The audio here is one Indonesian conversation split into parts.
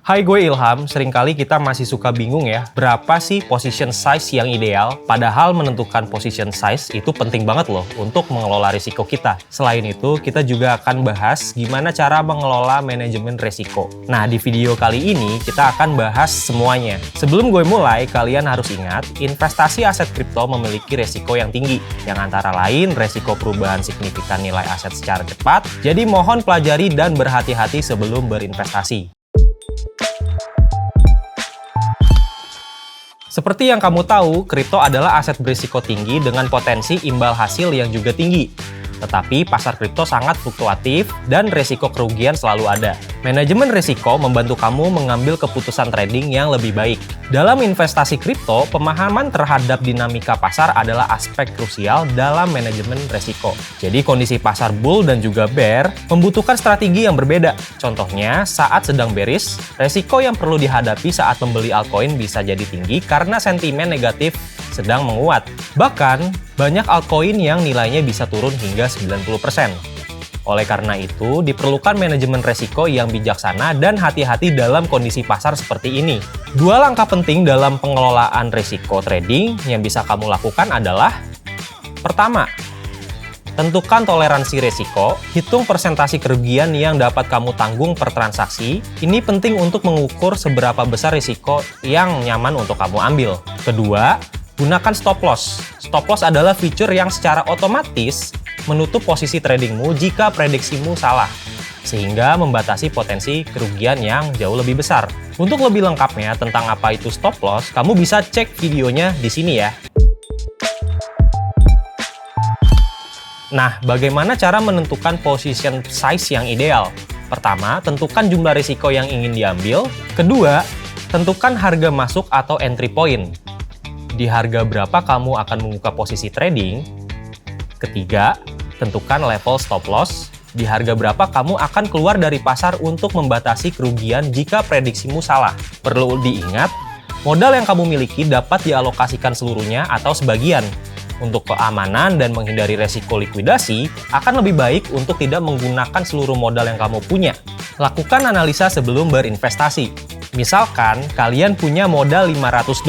Hai, gue Ilham. Seringkali kita masih suka bingung ya, berapa sih position size yang ideal? Padahal menentukan position size itu penting banget loh untuk mengelola risiko kita. Selain itu, kita juga akan bahas gimana cara mengelola manajemen risiko. Nah, di video kali ini kita akan bahas semuanya. Sebelum gue mulai, kalian harus ingat, investasi aset kripto memiliki risiko yang tinggi, yang antara lain risiko perubahan signifikan nilai aset secara cepat. Jadi mohon pelajari dan berhati-hati sebelum berinvestasi. Seperti yang kamu tahu, kripto adalah aset berisiko tinggi dengan potensi imbal hasil yang juga tinggi. Tetapi pasar kripto sangat fluktuatif dan risiko kerugian selalu ada. Manajemen risiko membantu kamu mengambil keputusan trading yang lebih baik. Dalam investasi kripto, pemahaman terhadap dinamika pasar adalah aspek krusial dalam manajemen risiko. Jadi kondisi pasar bull dan juga bear membutuhkan strategi yang berbeda. Contohnya, saat sedang bearish, risiko yang perlu dihadapi saat membeli altcoin bisa jadi tinggi karena sentimen negatif sedang menguat. Bahkan, banyak altcoin yang nilainya bisa turun hingga 90%. Oleh karena itu, diperlukan manajemen risiko yang bijaksana dan hati-hati dalam kondisi pasar seperti ini. Dua langkah penting dalam pengelolaan risiko trading yang bisa kamu lakukan adalah: pertama, tentukan toleransi risiko, hitung persentase kerugian yang dapat kamu tanggung per transaksi. Ini penting untuk mengukur seberapa besar risiko yang nyaman untuk kamu ambil. Kedua, gunakan stop loss. Stop loss adalah fitur yang secara otomatis menutup posisi tradingmu jika prediksimu salah, sehingga membatasi potensi kerugian yang jauh lebih besar. Untuk lebih lengkapnya tentang apa itu stop loss, kamu bisa cek videonya di sini ya. Nah, bagaimana cara menentukan position size yang ideal? Pertama, tentukan jumlah risiko yang ingin diambil. Kedua, tentukan harga masuk atau entry point. Di harga berapa kamu akan membuka posisi trading. Ketiga, tentukan level stop loss. Di harga berapa kamu akan keluar dari pasar untuk membatasi kerugian jika prediksimu salah. Perlu diingat, modal yang kamu miliki dapat dialokasikan seluruhnya atau sebagian. Untuk keamanan dan menghindari resiko likuidasi, akan lebih baik untuk tidak menggunakan seluruh modal yang kamu punya. Lakukan analisa sebelum berinvestasi. Misalkan, kalian punya modal $500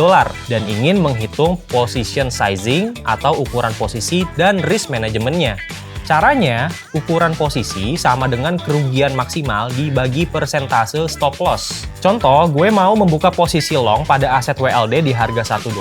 dan ingin menghitung position sizing atau ukuran posisi dan risk manajemennya. Caranya, ukuran posisi sama dengan kerugian maksimal dibagi persentase stop loss. Contoh, gue mau membuka posisi long pada aset WLD di harga $1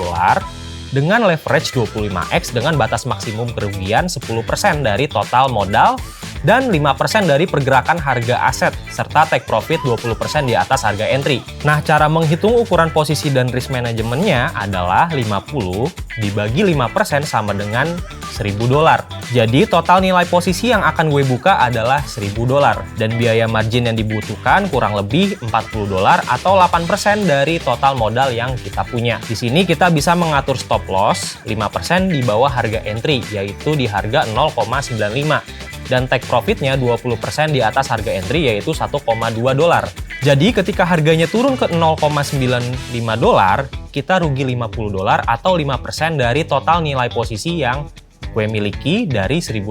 dengan leverage 25x dengan batas maksimum kerugian 10% dari total modal dan 5% dari pergerakan harga aset, serta take profit 20% di atas harga entry. Nah, cara menghitung ukuran posisi dan risk manajemennya adalah 50 dibagi 5% sama dengan $1.000. Jadi, total nilai posisi yang akan gue buka adalah $1.000. Dan biaya margin yang dibutuhkan kurang lebih $40 atau 8% dari total modal yang kita punya. Di sini kita bisa mengatur stop loss 5% di bawah harga entry, yaitu di harga 0,95. Dan take profitnya 20% di atas harga entry, yaitu $1.2. Jadi ketika harganya turun ke $0,95, kita rugi $50 atau 5% dari total nilai posisi yang gue miliki dari $1.000.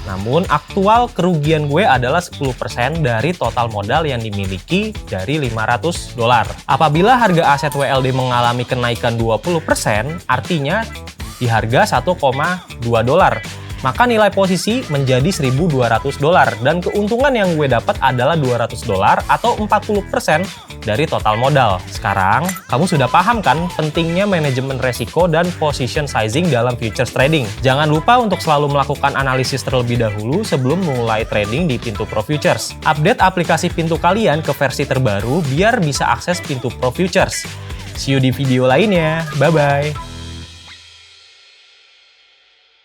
Namun aktual kerugian gue adalah 10% dari total modal yang dimiliki dari $500. Apabila harga aset WLD mengalami kenaikan 20%, artinya di harga $1.2. Maka nilai posisi menjadi $1.200 dan keuntungan yang gue dapat adalah $200 atau 40% dari total modal. Sekarang, kamu sudah paham kan pentingnya manajemen resiko dan position sizing dalam futures trading? Jangan lupa untuk selalu melakukan analisis terlebih dahulu sebelum mulai trading di Pintu Pro Futures. Update aplikasi Pintu kalian ke versi terbaru biar bisa akses Pintu Pro Futures. See you di video lainnya. Bye-bye!